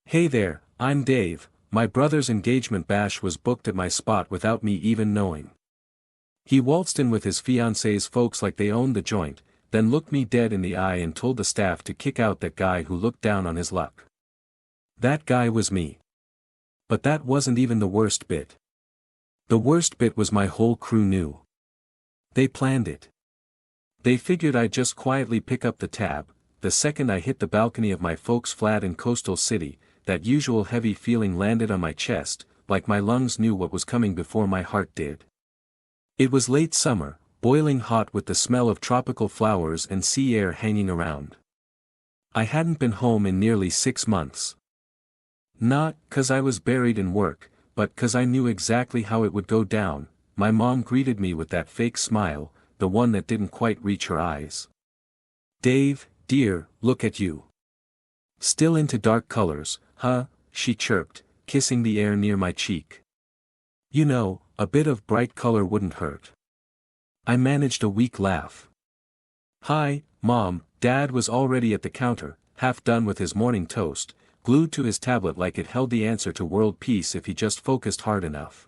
Hey there, I'm Dave. My brother's engagement bash was booked at my spot without me even knowing. He waltzed in with his fiancée's folks like they owned the joint, then looked me dead in the eye and told the staff to kick out that guy who looked down on his luck. That guy was me. But that wasn't even the worst bit. The worst bit was my whole crew knew. They planned it. They figured I'd just quietly pick up the tab. The second I hit the balcony of my folks' flat in Coastal City, that usual heavy feeling landed on my chest, like my lungs knew what was coming before my heart did. It was late summer, boiling hot with the smell of tropical flowers and sea air hanging around. I hadn't been home in nearly 6 months. Not 'cause I was buried in work, but 'cause I knew exactly how it would go down. My mom greeted me with that fake smile, the one that didn't quite reach her eyes. "Dave, dear, look at you. Still into dark colors, huh?" she chirped, kissing the air near my cheek. "You know, a bit of bright color wouldn't hurt." I managed a weak laugh. "Hi, Mom." Dad was already at the counter, half done with his morning toast, glued to his tablet like it held the answer to world peace if he just focused hard enough.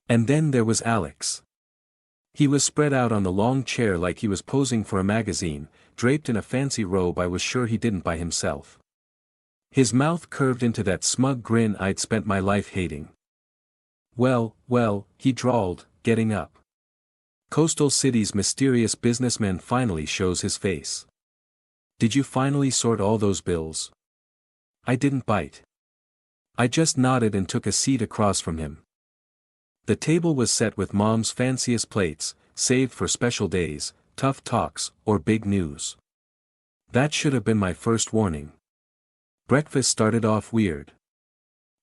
And then there was Alex. He was spread out on the long chair like he was posing for a magazine, draped in a fancy robe I was sure he didn't buy himself. His mouth curved into that smug grin I'd spent my life hating. Well, he drawled, getting up. Coastal City's mysterious businessman finally shows his face. "Did you finally sort all those bills?" I didn't bite. I just nodded and took a seat across from him. The table was set with Mom's fanciest plates, saved for special days, tough talks, or big news. That should have been my first warning. Breakfast started off weird.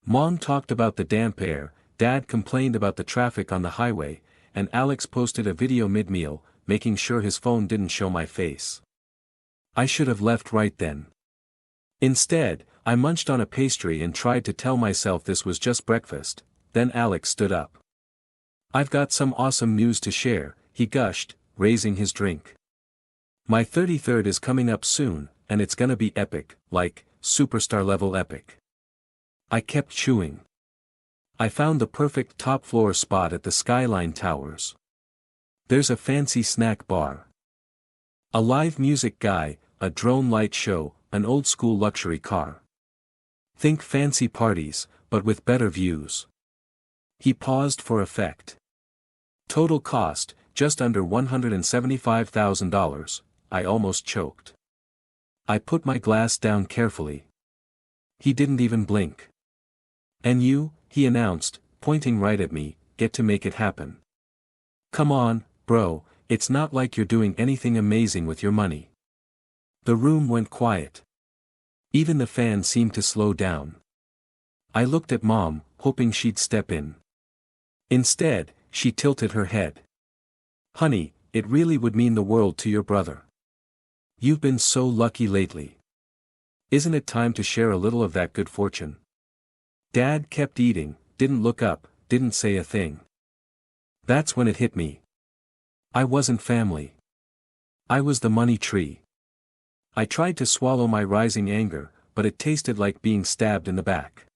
Mom talked about the damp air, Dad complained about the traffic on the highway, and Alex posted a video mid-meal, making sure his phone didn't show my face. I should have left right then. Instead, I munched on a pastry and tried to tell myself this was just breakfast. Then Alex stood up. "I've got some awesome news to share," he gushed, raising his drink. "My 33rd is coming up soon, and it's gonna be epic, like, superstar level epic." I kept chewing. I found the perfect top-floor spot at the Skyline Towers. There's a fancy snack bar, a live music guy, a drone light show, an old-school luxury car. Think fancy parties, but with better views. He paused for effect. Total cost, just under $175,000, I almost choked. I put my glass down carefully. He didn't even blink. "And you," he announced, pointing right at me, "get to make it happen. Come on, bro, it's not like you're doing anything amazing with your money." The room went quiet. Even the fan seemed to slow down. I looked at Mom, hoping she'd step in. Instead, she tilted her head. "Honey, it really would mean the world to your brother. You've been so lucky lately. Isn't it time to share a little of that good fortune?" Dad kept eating, didn't look up, didn't say a thing. That's when it hit me. I wasn't family. I was the money tree. I tried to swallow my rising anger, but it tasted like being stabbed in the back.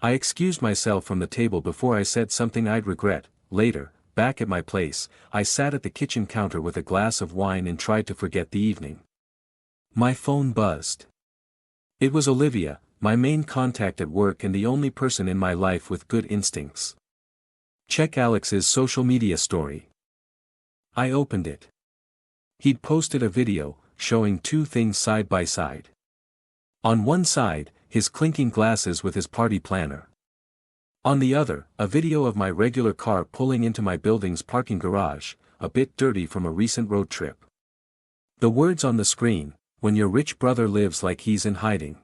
I excused myself from the table before I said something I'd regret. Later, back at my place, I sat at the kitchen counter with a glass of wine and tried to forget the evening. My phone buzzed. It was Olivia, my main contact at work and the only person in my life with good instincts. "Check Alex's social media story." I opened it. He'd posted a video, showing two things side by side. On one side, his clinking glasses with his party planner. On the other, a video of my regular car pulling into my building's parking garage, a bit dirty from a recent road trip. The words on the screen, "When your rich brother lives like he's in hiding."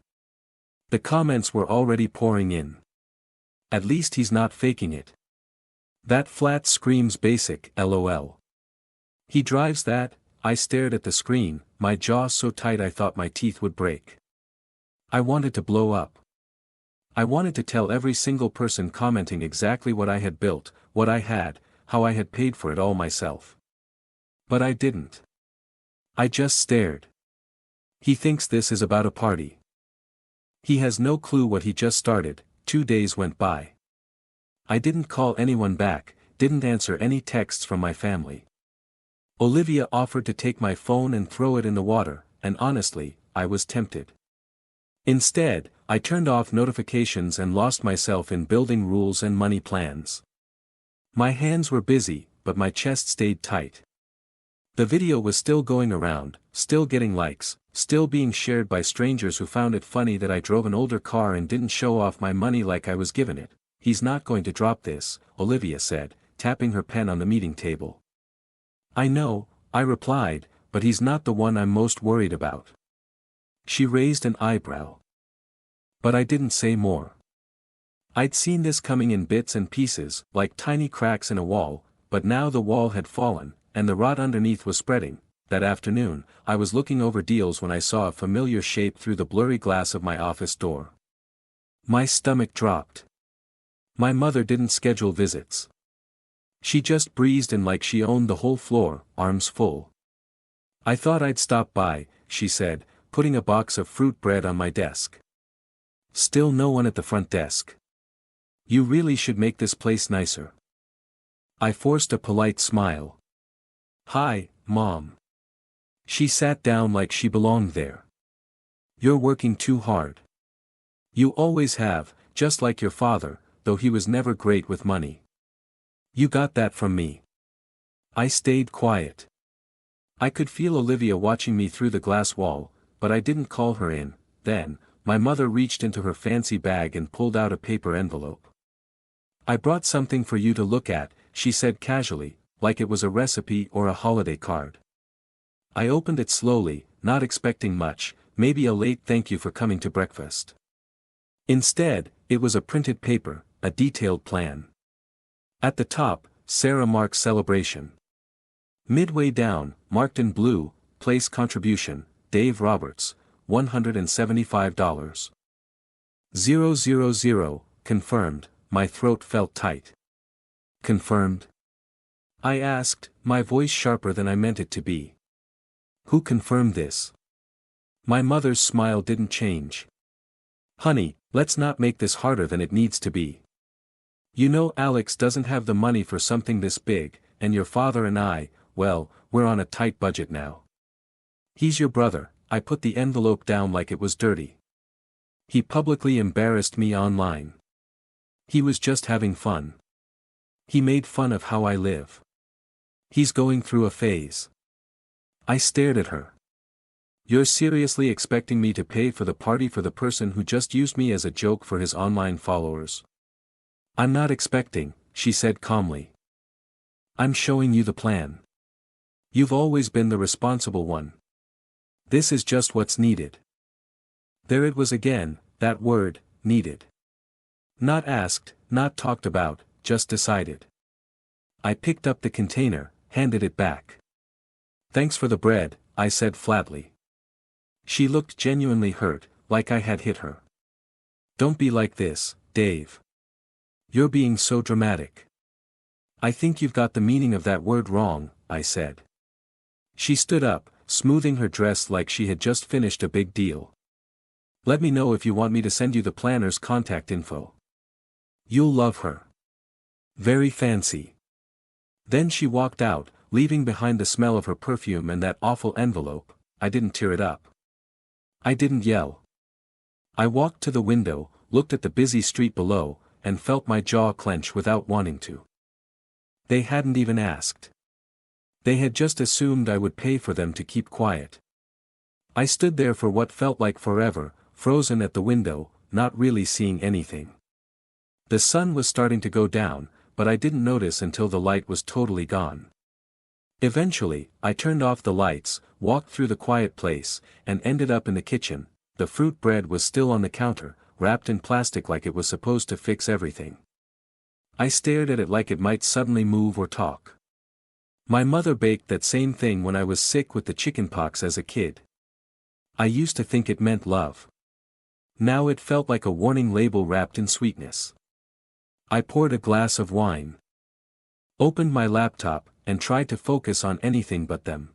The comments were already pouring in. "At least he's not faking it. That flat screams basic, lol. He drives that." I stared at the screen, my jaw so tight I thought my teeth would break. I wanted to blow up. I wanted to tell every single person commenting exactly what I had built, what I had, how I had paid for it all myself. But I didn't. I just stared. "He thinks this is about a party." He has no clue what he just started. 2 days went by. I didn't call anyone back, didn't answer any texts from my family. Olivia offered to take my phone and throw it in the water, and honestly, I was tempted. Instead, I turned off notifications and lost myself in building rules and money plans. My hands were busy, but my chest stayed tight. The video was still going around, still getting likes, still being shared by strangers who found it funny that I drove an older car and didn't show off my money like I was given it. "He's not going to drop this," Olivia said, tapping her pen on the meeting table. "I know," I replied, "but he's not the one I'm most worried about." She raised an eyebrow. But I didn't say more. I'd seen this coming in bits and pieces, like tiny cracks in a wall, but now the wall had fallen, and the rot underneath was spreading. That afternoon, I was looking over deals when I saw a familiar shape through the blurry glass of my office door. My stomach dropped. My mother didn't schedule visits. She just breezed in like she owned the whole floor, arms full. "I thought I'd stop by," she said, putting a box of fruit bread on my desk. Still no one at the front desk. "You really should make this place nicer." I forced a polite smile. "Hi, Mom." She sat down like she belonged there. "You're working too hard. You always have, just like your father, though he was never great with money. You got that from me." I stayed quiet. I could feel Olivia watching me through the glass wall, but I didn't call her in. Then, my mother reached into her fancy bag and pulled out a paper envelope. "I brought something for you to look at," she said casually, like it was a recipe or a holiday card. I opened it slowly, not expecting much, maybe a late thank you for coming to breakfast. Instead, it was a printed paper, a detailed plan. At the top, Sarah Mark's celebration. Midway down, marked in blue, place contribution, Dave Roberts, $175. 000, confirmed. My throat felt tight. "Confirmed?" I asked, my voice sharper than I meant it to be. "Who confirmed this?" My mother's smile didn't change. "Honey, let's not make this harder than it needs to be. You know Alex doesn't have the money for something this big, and your father and I, well, we're on a tight budget now. He's your brother." I put the envelope down like it was dirty. "He publicly embarrassed me online. He was just having fun. He made fun of how I live. He's going through a phase." I stared at her. "You're seriously expecting me to pay for the party for the person who just used me as a joke for his online followers?" "I'm not expecting," she said calmly. "I'm showing you the plan. You've always been the responsible one. This is just what's needed." There it was again, that word, needed. Not asked, not talked about, just decided. I picked up the container, handed it back. "Thanks for the bread," I said flatly. She looked genuinely hurt, like I had hit her. "Don't be like this, Dave. You're being so dramatic." "I think you've got the meaning of that word wrong," I said. She stood up, smoothing her dress like she had just finished a big deal. "Let me know if you want me to send you the planner's contact info. You'll love her. Very fancy." Then she walked out, leaving behind the smell of her perfume and that awful envelope. I didn't tear it up. I didn't yell. I walked to the window, looked at the busy street below, and felt my jaw clench without wanting to. They hadn't even asked. They had just assumed I would pay for them to keep quiet. I stood there for what felt like forever, frozen at the window, not really seeing anything. The sun was starting to go down, but I didn't notice until the light was totally gone. Eventually, I turned off the lights, walked through the quiet place, and ended up in the kitchen. The fruit bread was still on the counter, wrapped in plastic like it was supposed to fix everything. I stared at it like it might suddenly move or talk. My mother baked that same thing when I was sick with the chickenpox as a kid. I used to think it meant love. Now it felt like a warning label wrapped in sweetness. I poured a glass of wine. Opened my laptop, and tried to focus on anything but them.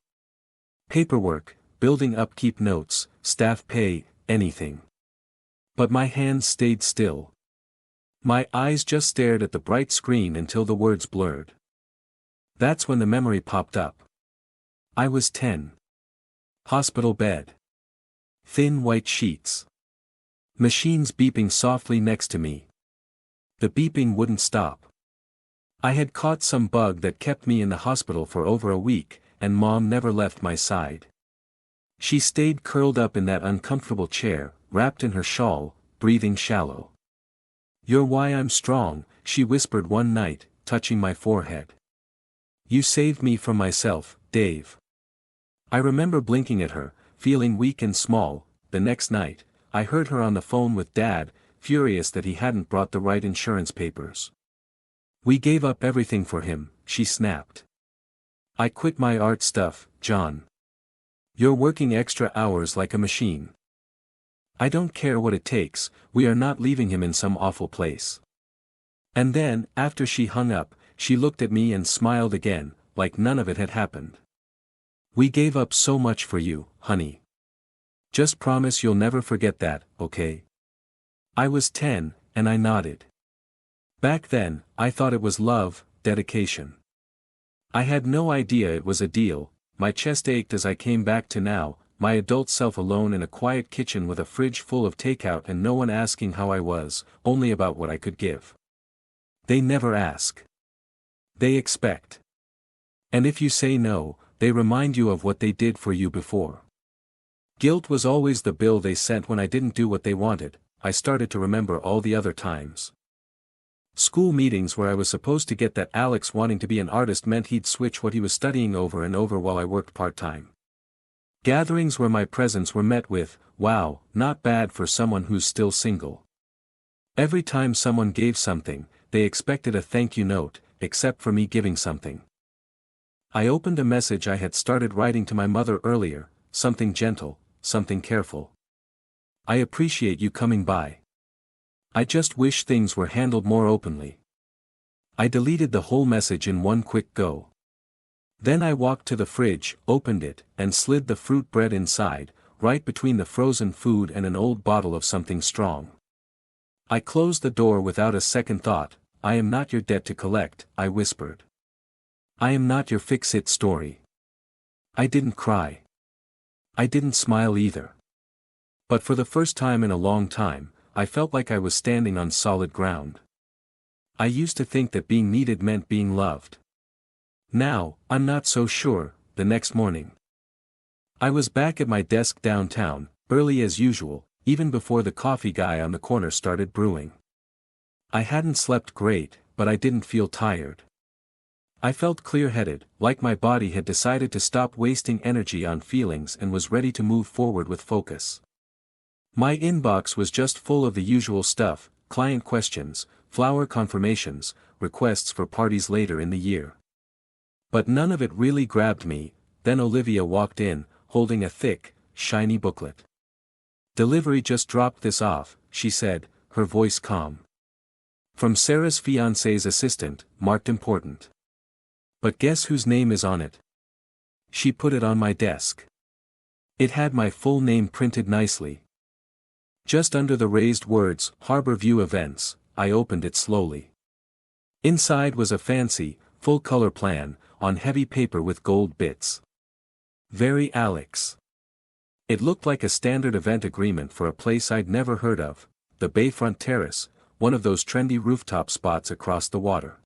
Paperwork, building upkeep notes, staff pay, anything. But my hands stayed still. My eyes just stared at the bright screen until the words blurred. That's when the memory popped up. I was 10. Hospital bed. Thin white sheets. Machines beeping softly next to me. The beeping wouldn't stop. I had caught some bug that kept me in the hospital for over a week, and Mom never left my side. She stayed curled up in that uncomfortable chair, wrapped in her shawl, breathing shallow. "You're why I'm strong," she whispered one night, touching my forehead. "You saved me from myself, Dave." I remember blinking at her, feeling weak and small. The next night, I heard her on the phone with Dad, furious that he hadn't brought the right insurance papers. "We gave up everything for him," she snapped. "I quit my art stuff, John. You're working extra hours like a machine. I don't care what it takes, we are not leaving him in some awful place." And then, after she hung up, she looked at me and smiled again, like none of it had happened. "We gave up so much for you, honey. Just promise you'll never forget that, okay?" I was 10, and I nodded. Back then, I thought it was love, dedication. I had no idea it was a deal. My chest ached as I came back to now, my adult self alone in a quiet kitchen with a fridge full of takeout and no one asking how I was, only about what I could give. They never ask. They expect. And if you say no, they remind you of what they did for you before. Guilt was always the bill they sent when I didn't do what they wanted. I started to remember all the other times. School meetings where I was supposed to get that Alex wanting to be an artist meant he'd switch what he was studying over and over while I worked part-time. Gatherings where my presents were met with, "Wow, not bad for someone who's still single." Every time someone gave something, they expected a thank you note, except for me giving something. I opened a message I had started writing to my mother earlier, something gentle, something careful. "I appreciate you coming by. I just wish things were handled more openly." I deleted the whole message in one quick go. Then I walked to the fridge, opened it, and slid the fruit bread inside, right between the frozen food and an old bottle of something strong. I closed the door without a second thought. "I am not your debt to collect," I whispered. "I am not your fix-it story." I didn't cry. I didn't smile either. But for the first time in a long time, I felt like I was standing on solid ground. I used to think that being needed meant being loved. Now, I'm not so sure. The next morning, I was back at my desk downtown, early as usual, even before the coffee guy on the corner started brewing. I hadn't slept great, but I didn't feel tired. I felt clear-headed, like my body had decided to stop wasting energy on feelings and was ready to move forward with focus. My inbox was just full of the usual stuff: client questions, flower confirmations, requests for parties later in the year. But none of it really grabbed me. Then Olivia walked in, holding a thick, shiny booklet. "Delivery just dropped this off," she said, her voice calm. "From Sarah's fiancé's assistant, marked important. But guess whose name is on it?" She put it on my desk. It had my full name printed nicely. Just under the raised words, "Harbor View Events." I opened it slowly. Inside was a fancy, full-color plan, on heavy paper with gold bits. Very Alex. It looked like a standard event agreement for a place I'd never heard of, the Bayfront Terrace, one of those trendy rooftop spots across the water.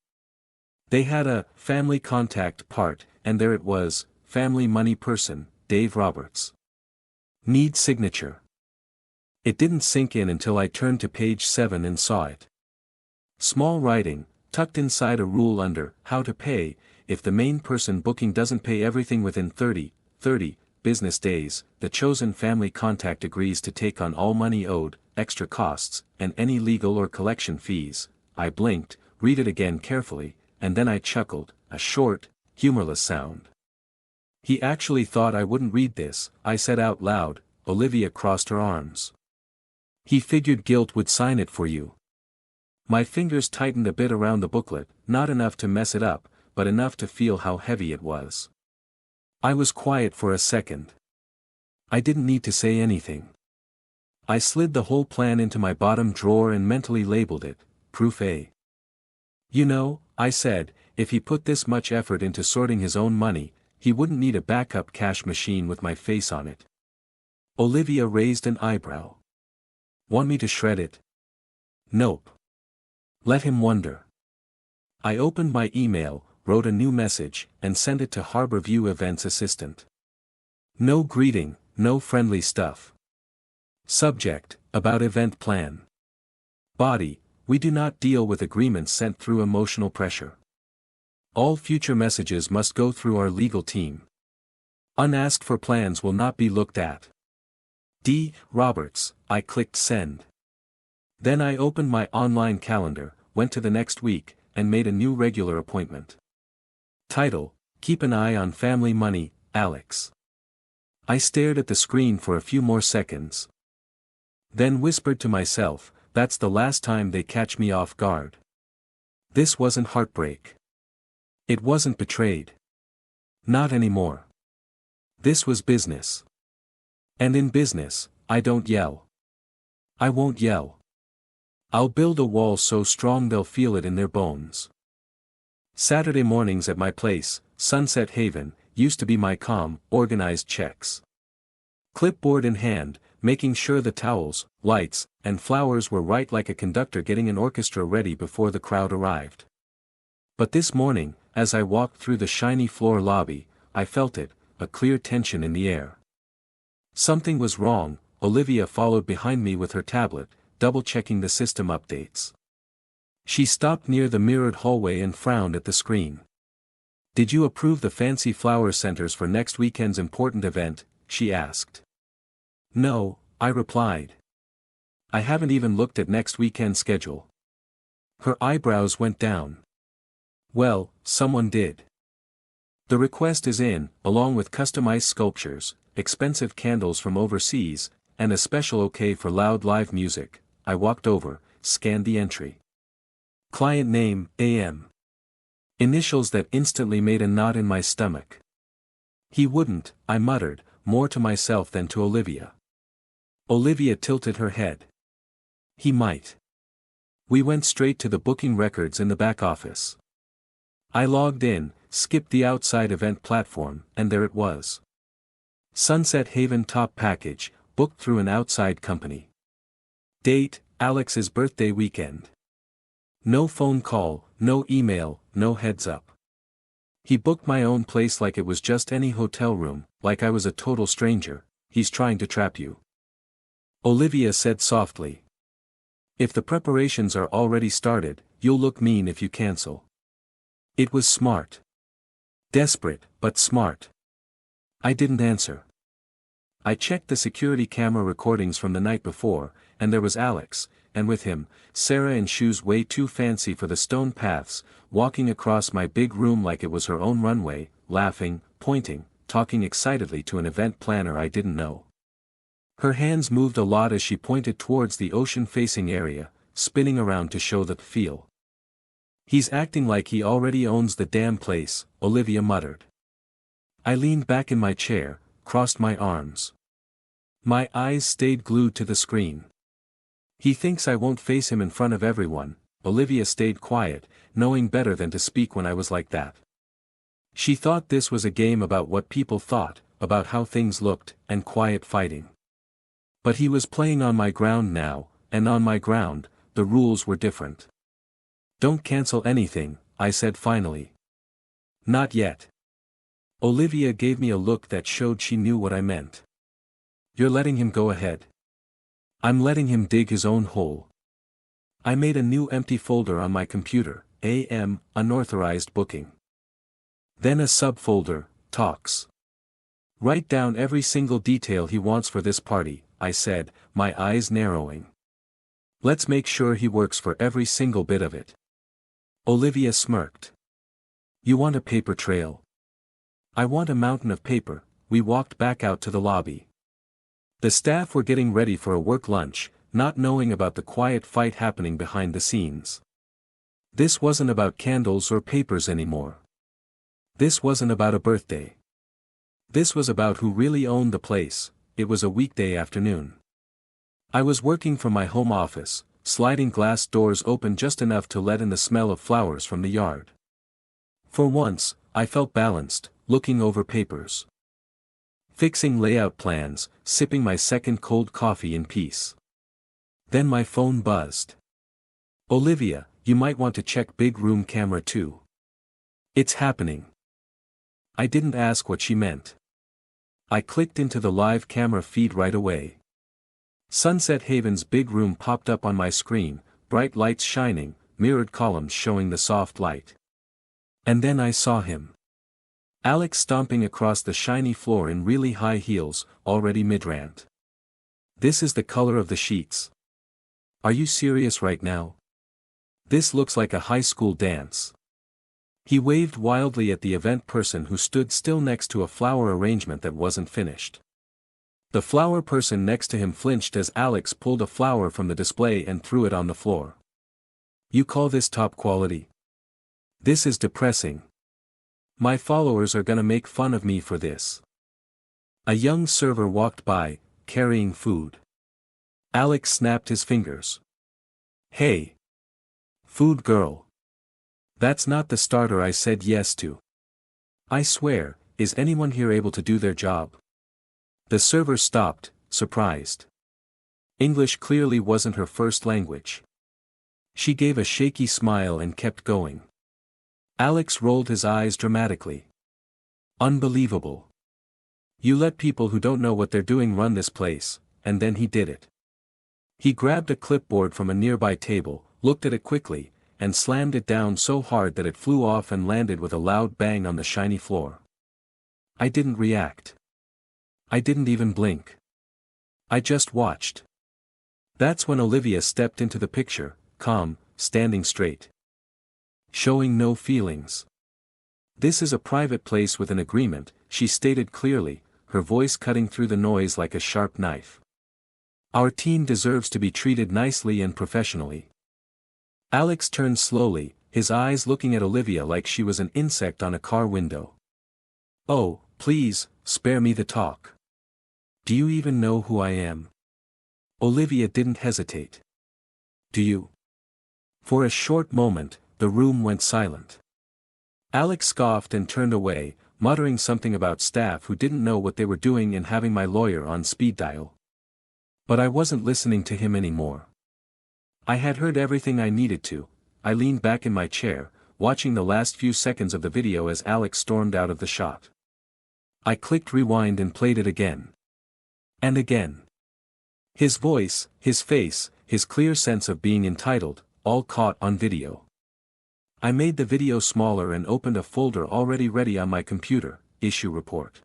They had a family contact part, and there it was, family money person, Dave Roberts. Need signature. It didn't sink in until I turned to page 7 and saw it. Small writing, tucked inside a rule under how to pay: if the main person booking doesn't pay everything within 30 business days, the chosen family contact agrees to take on all money owed, extra costs, and any legal or collection fees. I blinked, read it again carefully, and then I chuckled, a short, humorless sound. "He actually thought I wouldn't read this," I said out loud. Olivia crossed her arms. "He figured Guilt would sign it for you." My fingers tightened a bit around the booklet, not enough to mess it up, but enough to feel how heavy it was. I was quiet for a second. I didn't need to say anything. I slid the whole plan into my bottom drawer and mentally labeled it, Proof A. You know, I said, if he put this much effort into sorting his own money, he wouldn't need a backup cash machine with my face on it. Olivia raised an eyebrow. Want me to shred it? Nope. Let him wonder. I opened my email, wrote a new message, and sent it to Harborview Events Assistant. No greeting, no friendly stuff. Subject, about event plan. Body, we do not deal with agreements sent through emotional pressure. All future messages must go through our legal team. Unasked for plans will not be looked at. D. Roberts. I clicked send. Then I opened my online calendar, went to the next week, and made a new regular appointment. Title, Keep an Eye on Family Money, Alex. I stared at the screen for a few more seconds. Then whispered to myself, that's the last time they catch me off guard. This wasn't heartbreak. It wasn't betrayed. Not anymore. This was business. And in business, I don't yell. I won't yell. I'll build a wall so strong they'll feel it in their bones. Saturday mornings at my place, Sunset Haven, used to be my calm, organized checks. Clipboard in hand, making sure the towels, lights, and flowers were right like a conductor getting an orchestra ready before the crowd arrived. But this morning, as I walked through the shiny floor lobby, I felt it, a clear tension in the air. Something was wrong. Olivia followed behind me with her tablet, double-checking the system updates. She stopped near the mirrored hallway and frowned at the screen. Did you approve the fancy flower centers for next weekend's important event? She asked. No, I replied. I haven't even looked at next weekend's schedule. Her eyebrows went down. Well, someone did. The request is in, along with customized sculptures, expensive candles from overseas, and a special okay for loud live music. I walked over, scanned the entry. Client name, AM. Initials that instantly made a knot in my stomach. He wouldn't, I muttered, more to myself than to Olivia. Olivia tilted her head. He might. We went straight to the booking records in the back office. I logged in, skipped the outside event platform, and there it was. Sunset Haven Top Package, booked through an outside company. Date, Alex's birthday weekend. No phone call, no email, no heads up. He booked my own place like it was just any hotel room, like I was a total stranger. He's trying to trap you. Olivia said softly. If the preparations are already started, you'll look mean if you cancel. It was smart. Desperate, but smart. I didn't answer. I checked the security camera recordings from the night before, and there was Alex, and with him, Sarah in shoes way too fancy for the stone paths, walking across my big room like it was her own runway, laughing, pointing, talking excitedly to an event planner I didn't know. Her hands moved a lot as she pointed towards the ocean-facing area, spinning around to show the feel. He's acting like he already owns the damn place, Olivia muttered. I leaned back in my chair, crossed my arms. My eyes stayed glued to the screen. He thinks I won't face him in front of everyone. Olivia stayed quiet, knowing better than to speak when I was like that. She thought this was a game about what people thought, about how things looked, and quiet fighting. But he was playing on my ground now, and on my ground, the rules were different. Don't cancel anything, I said finally. Not yet. Olivia gave me a look that showed she knew what I meant. You're letting him go ahead. I'm letting him dig his own hole. I made a new empty folder on my computer, AM, unauthorized booking. Then a subfolder, talks. Write down every single detail he wants for this party, I said, my eyes narrowing. Let's make sure he works for every single bit of it. Olivia smirked. You want a paper trail? I want a mountain of paper. We walked back out to the lobby. The staff were getting ready for a work lunch, not knowing about the quiet fight happening behind the scenes. This wasn't about candles or papers anymore. This wasn't about a birthday. This was about who really owned the place. It was a weekday afternoon. I was working from my home office, sliding glass doors open just enough to let in the smell of flowers from the yard. For once, I felt balanced, looking over papers, fixing layout plans, sipping my second cold coffee in peace. Then my phone buzzed. "Olivia, you might want to check big room camera too. It's happening." I didn't ask what she meant. I clicked into the live camera feed right away. Sunset Haven's big room popped up on my screen, bright lights shining, mirrored columns showing the soft light. And then I saw him. Alex stomping across the shiny floor in really high heels, already mid-rant. "This is the color of the sheets. Are you serious right now? This looks like a high school dance." He waved wildly at the event person who stood still next to a flower arrangement that wasn't finished. The flower person next to him flinched as Alex pulled a flower from the display and threw it on the floor. "You call this top quality? This is depressing. My followers are gonna make fun of me for this." A young server walked by, carrying food. Alex snapped his fingers. "Hey! Food girl. That's not the starter I said yes to. I swear, is anyone here able to do their job?" The server stopped, surprised. English clearly wasn't her first language. She gave a shaky smile and kept going. Alex rolled his eyes dramatically. "Unbelievable. You let people who don't know what they're doing run this place," and then he did it. He grabbed a clipboard from a nearby table, looked at it quickly, and slammed it down so hard that it flew off and landed with a loud bang on the shiny floor. I didn't react. I didn't even blink. I just watched. That's when Olivia stepped into the picture, calm, standing straight, showing no feelings. "This is a private place with an agreement," she stated clearly, her voice cutting through the noise like a sharp knife. "Our team deserves to be treated nicely and professionally." Alex turned slowly, his eyes looking at Olivia like she was an insect on a car window. "Oh, please, spare me the talk. Do you even know who I am?" Olivia didn't hesitate. "Do you?" For a short moment, the room went silent. Alex scoffed and turned away, muttering something about staff who didn't know what they were doing and having my lawyer on speed dial. But I wasn't listening to him anymore. I had heard everything I needed to. I leaned back in my chair, watching the last few seconds of the video as Alex stormed out of the shot. I clicked rewind and played it again. And again. His voice, his face, his clear sense of being entitled, all caught on video. I made the video smaller and opened a folder already ready on my computer, issue report.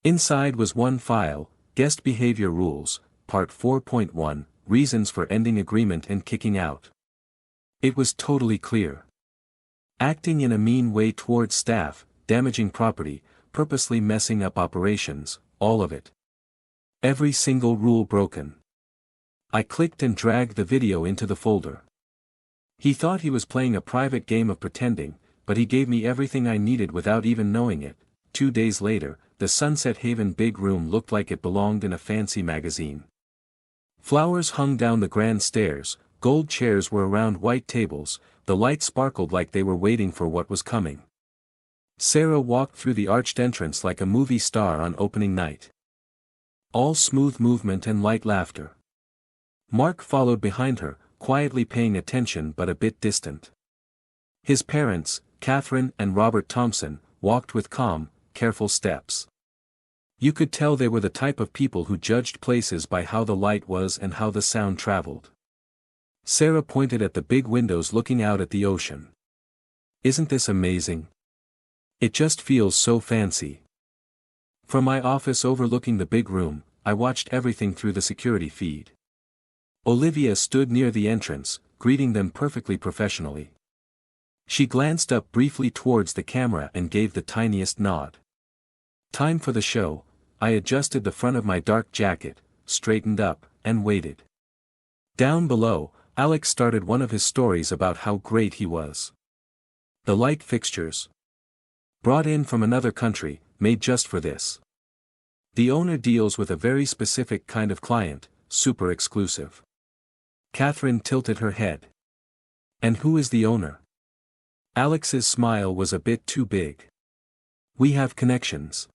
Inside was one file, guest behavior rules, part 4.1, reasons for ending agreement and kicking out. It was totally clear. Acting in a mean way towards staff, damaging property, purposely messing up operations, all of it. Every single rule broken. I clicked and dragged the video into the folder. He thought he was playing a private game of pretending, but he gave me everything I needed without even knowing it. 2 days later, the Sunset Haven big room looked like it belonged in a fancy magazine. Flowers hung down the grand stairs, gold chairs were around white tables, the lights sparkled like they were waiting for what was coming. Sarah walked through the arched entrance like a movie star on opening night. All smooth movement and light laughter. Mark followed behind her, quietly paying attention but a bit distant. His parents, Catherine and Robert Thompson, walked with calm, careful steps. You could tell they were the type of people who judged places by how the light was and how the sound traveled. Sarah pointed at the big windows looking out at the ocean. "Isn't this amazing? It just feels so fancy." From my office overlooking the big room, I watched everything through the security feed. Olivia stood near the entrance, greeting them perfectly professionally. She glanced up briefly towards the camera and gave the tiniest nod. Time for the show. I adjusted the front of my dark jacket, straightened up, and waited. Down below, Alex started one of his stories about how great he was. The light fixtures, brought in from another country, made just for this. The owner deals with a very specific kind of client, super exclusive. Catherine tilted her head. And who is the owner? Alex's smile was a bit too big. We have connections.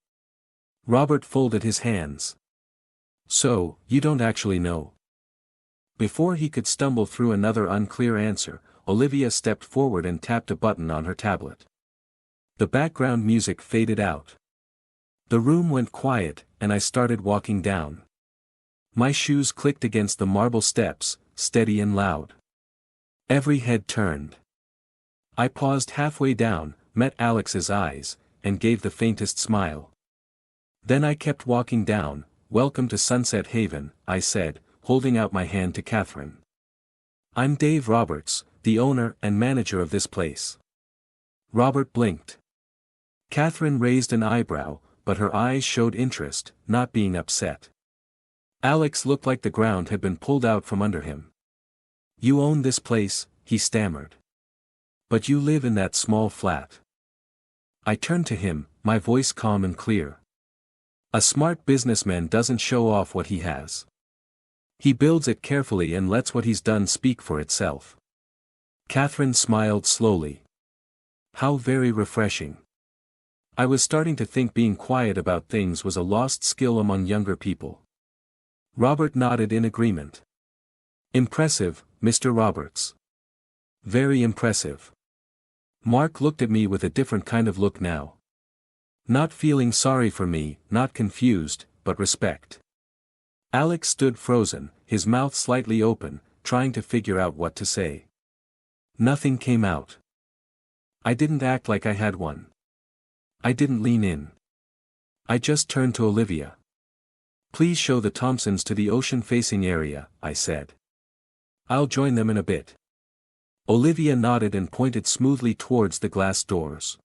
Robert folded his hands. So, you don't actually know? Before he could stumble through another unclear answer, Olivia stepped forward and tapped a button on her tablet. The background music faded out. The room went quiet, and I started walking down. My shoes clicked against the marble steps, steady and loud. Every head turned. I paused halfway down, met Alex's eyes, and gave the faintest smile. Then I kept walking down. Welcome to Sunset Haven, I said, holding out my hand to Catherine. I'm Dave Roberts, the owner and manager of this place. Robert blinked. Catherine raised an eyebrow, but her eyes showed interest, not being upset. Alex looked like the ground had been pulled out from under him. You own this place, he stammered. But you live in that small flat. I turned to him, my voice calm and clear. A smart businessman doesn't show off what he has. He builds it carefully and lets what he's done speak for itself. Catherine smiled slowly. How very refreshing. I was starting to think being quiet about things was a lost skill among younger people. Robert nodded in agreement. Impressive, Mr. Roberts. Very impressive. Mark looked at me with a different kind of look now. Not feeling sorry for me, not confused, but respect. Alex stood frozen, his mouth slightly open, trying to figure out what to say. Nothing came out. I didn't act like I had one. I didn't lean in. I just turned to Olivia. Please show the Thompsons to the ocean-facing area, I said. I'll join them in a bit. Olivia nodded and pointed smoothly towards the glass doors.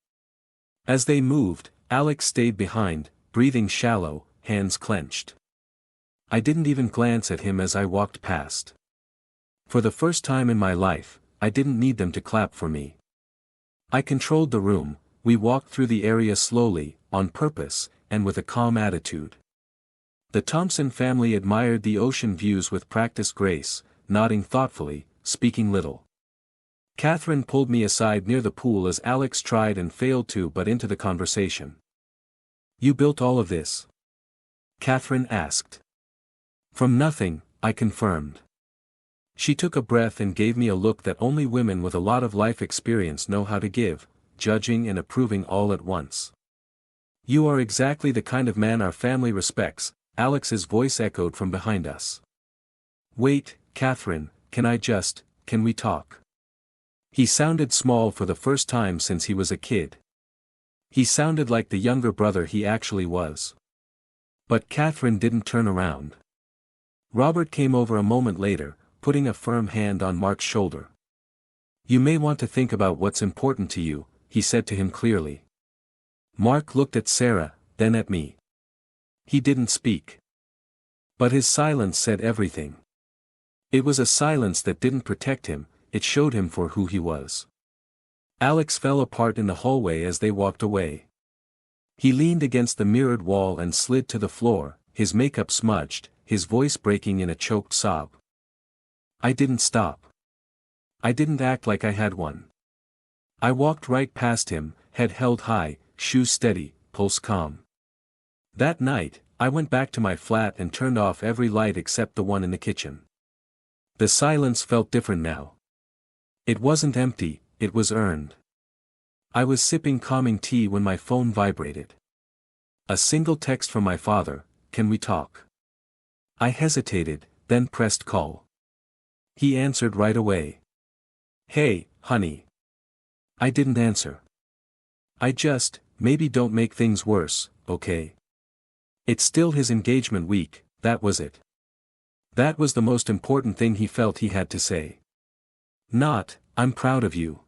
As they moved, Alex stayed behind, breathing shallow, hands clenched. I didn't even glance at him as I walked past. For the first time in my life, I didn't need them to clap for me. I controlled the room. We walked through the area slowly, on purpose, and with a calm attitude. The Thompson family admired the ocean views with practiced grace, nodding thoughtfully, speaking little. Catherine pulled me aside near the pool as Alex tried and failed to butt into the conversation. You built all of this? Catherine asked. From nothing, I confirmed. She took a breath and gave me a look that only women with a lot of life experience know how to give, judging and approving all at once. You are exactly the kind of man our family respects, Alex's voice echoed from behind us. Wait, Catherine, can we talk? He sounded small for the first time since he was a kid. He sounded like the younger brother he actually was. But Catherine didn't turn around. Robert came over a moment later, putting a firm hand on Mark's shoulder. You may want to think about what's important to you, he said to him clearly. Mark looked at Sarah, then at me. He didn't speak. But his silence said everything. It was a silence that didn't protect him, it showed him for who he was. Alex fell apart in the hallway as they walked away. He leaned against the mirrored wall and slid to the floor, his makeup smudged, his voice breaking in a choked sob. I didn't stop. I didn't act like I had one. I walked right past him, head held high, shoes steady, pulse calm. That night, I went back to my flat and turned off every light except the one in the kitchen. The silence felt different now. It wasn't empty, it was earned. I was sipping calming tea when my phone vibrated. A single text from my father, "Can we talk?" I hesitated, then pressed call. He answered right away. Hey, honey. I didn't answer. Maybe don't make things worse, okay? It's still his engagement week, that was it. That was the most important thing he felt he had to say. Not, I'm proud of you.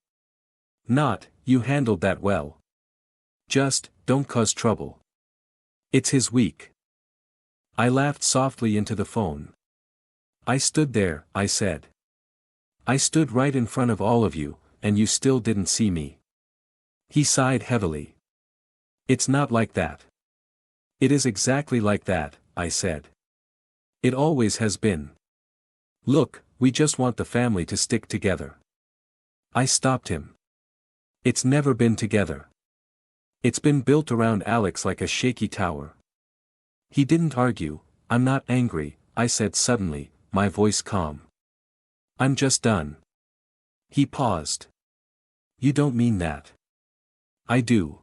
Not, you handled that well. Just, don't cause trouble. It's his week. I laughed softly into the phone. I stood there, I said. I stood right in front of all of you, and you still didn't see me. He sighed heavily. It's not like that. It is exactly like that, I said. It always has been. Look, we just want the family to stick together. I stopped him. It's never been together. It's been built around Alex like a shaky tower. He didn't argue. I'm not angry, I said suddenly, my voice calm. I'm just done. He paused. You don't mean that. I do.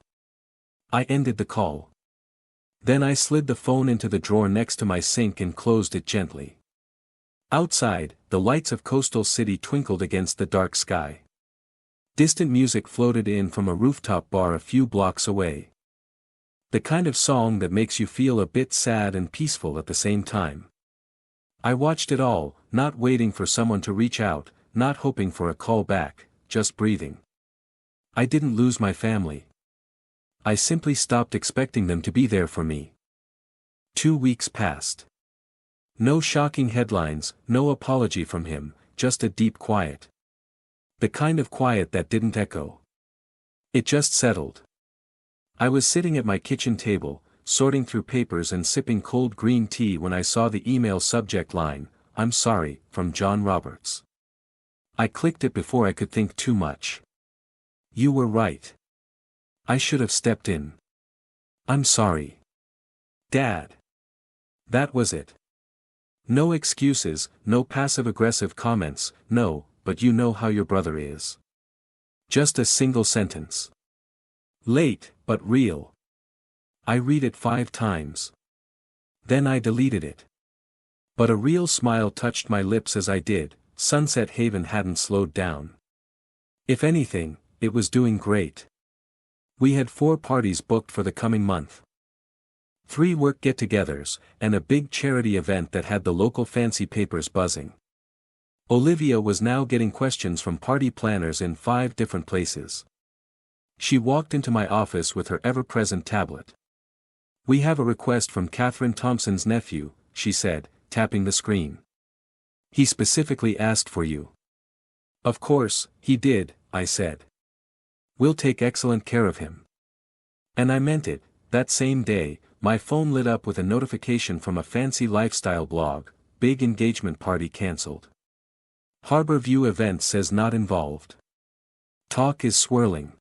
I ended the call. Then I slid the phone into the drawer next to my sink and closed it gently. Outside, the lights of Coastal City twinkled against the dark sky. Distant music floated in from a rooftop bar a few blocks away. The kind of song that makes you feel a bit sad and peaceful at the same time. I watched it all, not waiting for someone to reach out, not hoping for a call back, just breathing. I didn't lose my family. I simply stopped expecting them to be there for me. 2 weeks passed. No shocking headlines, no apology from him, just a deep quiet. The kind of quiet that didn't echo. It just settled. I was sitting at my kitchen table, sorting through papers and sipping cold green tea when I saw the email subject line, "I'm sorry," from John Roberts. I clicked it before I could think too much. You were right. I should have stepped in. I'm sorry. Dad. That was it. No excuses, no passive-aggressive comments, no, but you know how your brother is. Just a single sentence. Late, but real. I read it 5 times. Then I deleted it. But a real smile touched my lips as I did. Sunset Haven hadn't slowed down. If anything, it was doing great. We had 4 parties booked for the coming month. 3 work get-togethers, and a big charity event that had the local fancy papers buzzing. Olivia was now getting questions from party planners in 5 different places. She walked into my office with her ever-present tablet. We have a request from Catherine Thompson's nephew, she said, tapping the screen. He specifically asked for you. Of course, he did, I said. We'll take excellent care of him. And I meant it. That same day, my phone lit up with a notification from a fancy lifestyle blog, big engagement party cancelled. Harbor View event says not involved. Talk is swirling.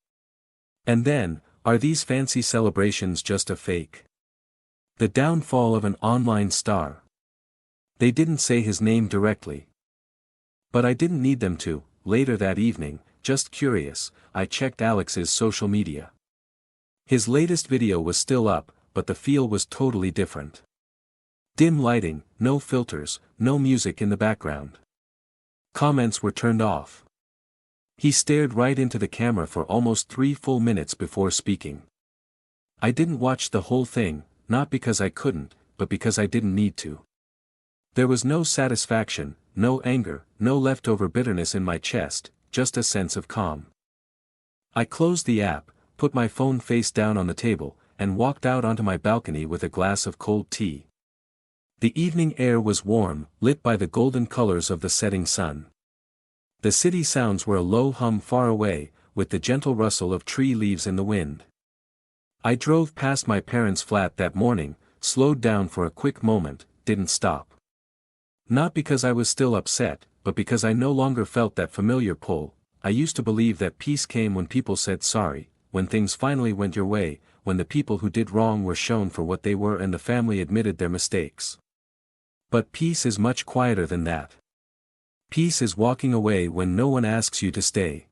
And then, are these fancy celebrations just a fake? The downfall of an online star. They didn't say his name directly. But I didn't need them to. Later that evening, just curious, I checked Alex's social media. His latest video was still up, but the feel was totally different. Dim lighting, no filters, no music in the background. Comments were turned off. He stared right into the camera for almost 3 full minutes before speaking. I didn't watch the whole thing, not because I couldn't, but because I didn't need to. There was no satisfaction, no anger, no leftover bitterness in my chest, just a sense of calm. I closed the app, put my phone face down on the table, and walked out onto my balcony with a glass of cold tea. The evening air was warm, lit by the golden colors of the setting sun. The city sounds were a low hum far away, with the gentle rustle of tree leaves in the wind. I drove past my parents' flat that morning, slowed down for a quick moment, didn't stop. Not because I was still upset, but because I no longer felt that familiar pull. I used to believe that peace came when people said sorry, when things finally went your way, when the people who did wrong were shown for what they were and the family admitted their mistakes. But peace is much quieter than that. Peace is walking away when no one asks you to stay.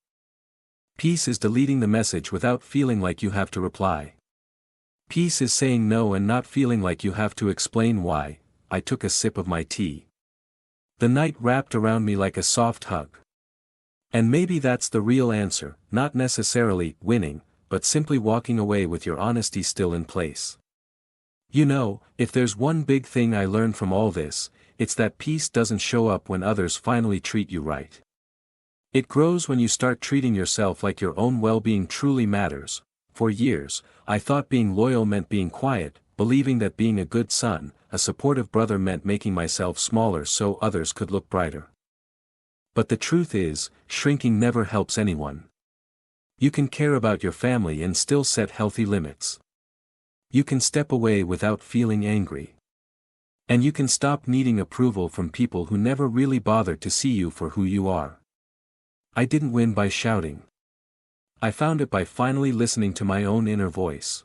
Peace is deleting the message without feeling like you have to reply. Peace is saying no and not feeling like you have to explain why. I took a sip of my tea. The night wrapped around me like a soft hug. And maybe that's the real answer, not necessarily winning, but simply walking away with your honesty still in place. You know, if there's one big thing I learned from all this, it's that peace doesn't show up when others finally treat you right. It grows when you start treating yourself like your own well-being truly matters. For years, I thought being loyal meant being quiet, believing that being a good son, a supportive brother meant making myself smaller so others could look brighter. But the truth is, shrinking never helps anyone. You can care about your family and still set healthy limits. You can step away without feeling angry. And you can stop needing approval from people who never really bothered to see you for who you are. I didn't win by shouting. I found it by finally listening to my own inner voice.